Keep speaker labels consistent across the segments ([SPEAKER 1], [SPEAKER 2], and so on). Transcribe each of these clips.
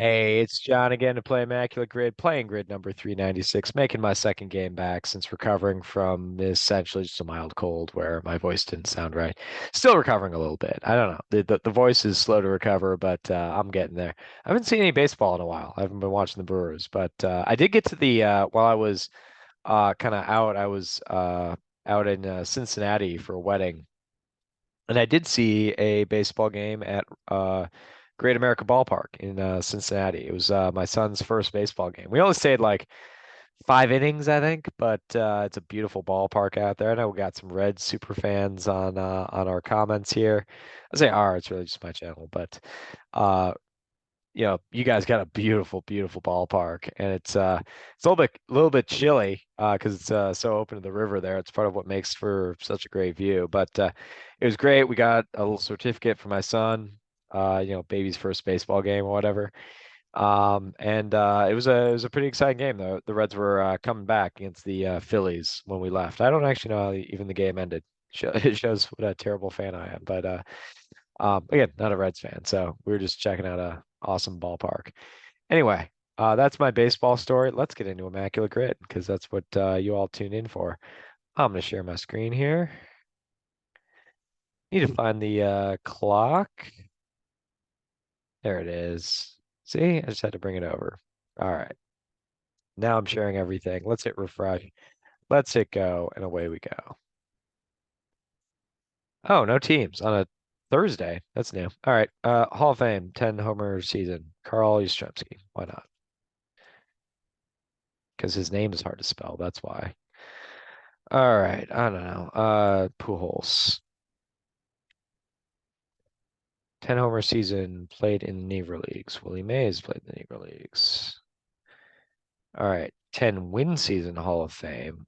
[SPEAKER 1] Hey, it's John again to play Immaculate Grid, playing grid number 396, making my second game back since recovering from essentially just a mild cold where my voice didn't sound right. Still recovering a little bit. I don't know. The voice is slow to recover, but I'm getting there. I haven't seen any baseball in a while. I haven't been watching the Brewers, but I did get to the while I was kind of out, I was out in Cincinnati for a wedding. And I did see a baseball game at Great America Ballpark in Cincinnati. It was my son's first baseball game. We only stayed like 5 innings, I think, but it's a beautiful ballpark out there. I know we got some Reds super fans on our comments here. I say our, it's really just my channel, but uh, you guys got a beautiful, beautiful ballpark, and it's a little bit chilly because it's so open to the river there. It's part of what makes for such a great view. But it was great. We got a little certificate for my son, baby's first baseball game or whatever. And it was a pretty exciting game though. The Reds were coming back against the Phillies when we left. I don't actually know how even the game ended. It shows what a terrible fan I am, but again, not a Reds fan, so we were just checking out a awesome ballpark. Anyway, that's my baseball story. Let's get into Immaculate Grid because that's what you all tune in for. I'm gonna share my screen here. Need to find the clock. There it is. See, I just had to bring it over. All right. Now I'm sharing everything. Let's hit refresh. Let's hit go, and away we go. Oh, no teams on a Thursday. That's new. All right. Hall of Fame, 10 homer season. Carl Yastrzemski. Why not? Because his name is hard to spell. That's why. All right. I don't know. Pujols. 10 homer season played in the Negro Leagues. Willie Mays played in the Negro Leagues. All right. 10 win season Hall of Fame.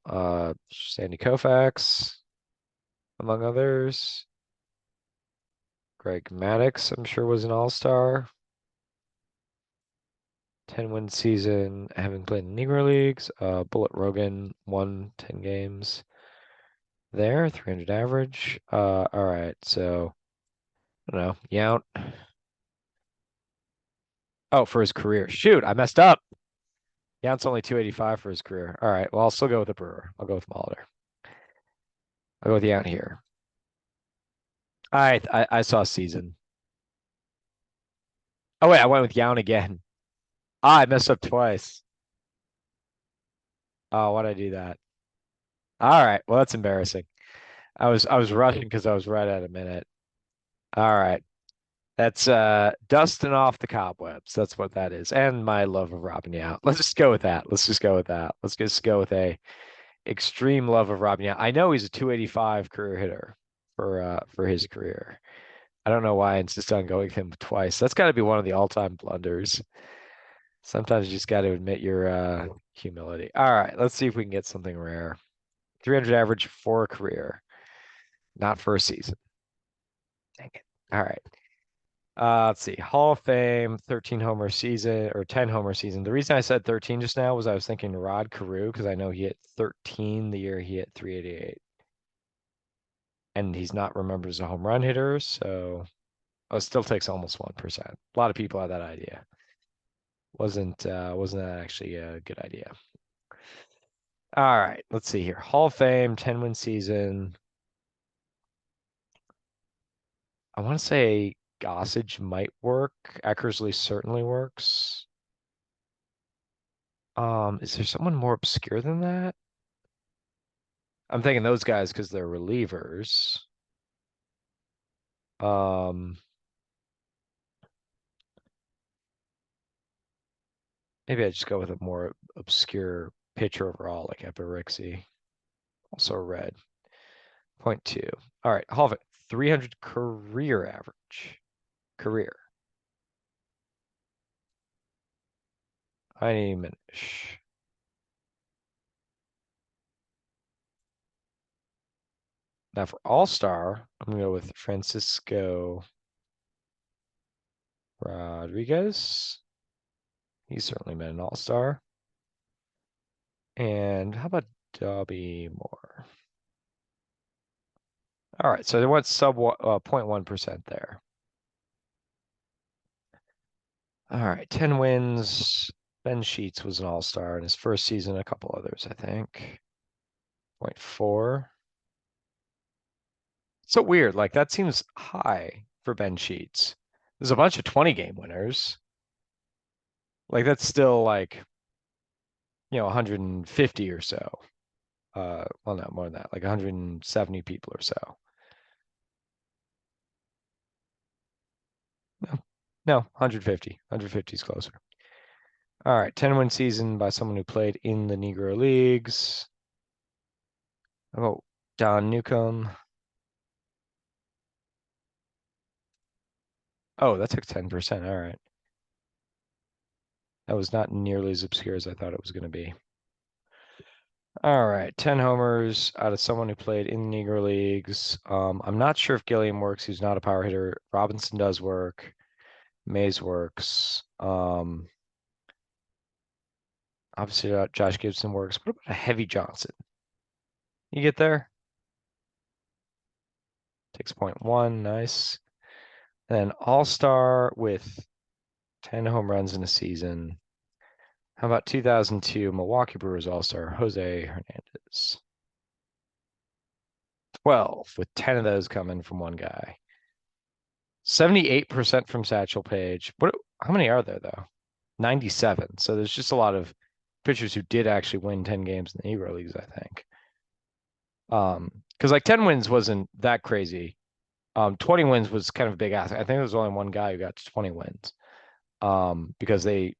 [SPEAKER 1] Sandy Koufax, among others. Greg Maddux, I'm sure, was an all-star. 10 win season, having played in Negro Leagues. Bullet Rogan won 10 games there, 300 average. All right, so I don't know. Yount. Oh, for his career. Shoot, I messed up. Yount's only 285 for his career. All right, well, I'll still go with the Brewer. I'll go with Molitor. I'll go with Yount here. I saw season. Oh wait, I went with Yount again. Ah, I messed up twice. Oh, why'd I do that? All right, well, that's embarrassing. I was rushing because I was right at a minute. All right. That's dusting off the cobwebs. That's what that is. And my love of robbing you out. Let's just go with that. Let's just go with that. Let's just go with a extreme love of robbing you out. I know he's a 285 career hitter for his career. I don't know why I insist on going with him twice. That's got to be one of the all-time blunders. Sometimes you just got to admit your humility. All right, let's see if we can get something rare. 300 average for a career, not for a season. Dang it. All right. Let's see. Hall of Fame, 13 homer season or 10 homer season. The reason I said 13 just now was I was thinking Rod Carew because I know he hit 13 the year he hit 388. And he's not remembered as a home run hitter, so it still takes almost 1%. A lot of people had that idea. Wasn't that actually a good idea? All right, let's see here. Hall of Fame, 10 win season. I want to say Gossage might work. Eckersley certainly works. Is there someone more obscure than that? I'm thinking those guys because they're relievers. Um, Maybe I just go with a more obscure pitcher overall, like Epirixi. Also red. Point two. All right, Hall of Fame, 300 career average. Career. Heine Minish. Now for All-Star, I'm gonna go with Francisco Rodriguez. He's certainly been an All-Star. And how about Dobby Moore? All right, so they went sub 0.1% there. All right, 10 wins. Ben Sheets was an all-star in his first season, a couple others, I think. 0.4. So weird. Like that seems high for Ben Sheets. There's a bunch of 20 game winners. Like that's still like, 150 or so. Well, not more than that, like 170 people or so. No, no, 150. 150 is closer. All right, 10-win season by someone who played in the Negro Leagues. How about Don Newcomb? Oh, that took 10%. All right. That was not nearly as obscure as I thought it was going to be. All right, 10 homers out of someone who played in the Negro Leagues. I'm not sure if Gilliam works. He's not a power hitter. Robinson does work. Mays works. Obviously, Josh Gibson works. What about a Heavy Johnson? You get there? Takes 0.1. Nice. Then All-Star with 10 home runs in a season. How about 2002 Milwaukee Brewers All-Star Jose Hernandez? 12, with 10 of those coming from one guy. 78% from Satchel Paige. How many are there though? 97. So there's just a lot of pitchers who did actually win 10 games in the Negro Leagues, I think. Because like 10 wins wasn't that crazy. 20 wins was kind of a big ask. I think there was only one guy who got to 20 wins. Because they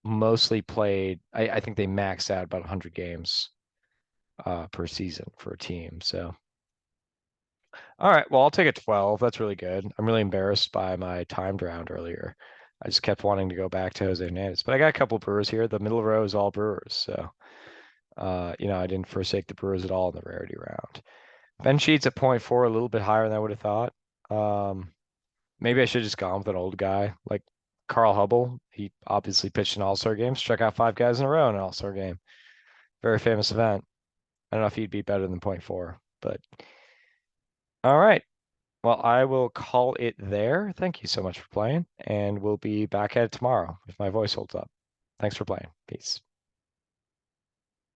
[SPEAKER 1] mostly played, I think they maxed out about 100 games per season for a team. So, all right, well, I'll take a 12. That's really good. I'm really embarrassed by my timed round earlier. I just kept wanting to go back to Jose Hernandez, but I got a couple Brewers here. The middle row is all Brewers, so I didn't forsake the Brewers at all in the rarity round. Ben Sheets at 0.4, a little bit higher than I would have thought. Maybe I should have just gone with an old guy like Carl Hubble. He obviously pitched an All-Star game, struck out 5 guys in a row in an All-Star game. Very famous event. I don't know if he'd be better than 0.4, but all right. Well, I will call it there. Thank you so much for playing, and we'll be back at it tomorrow if my voice holds up. Thanks for playing. Peace.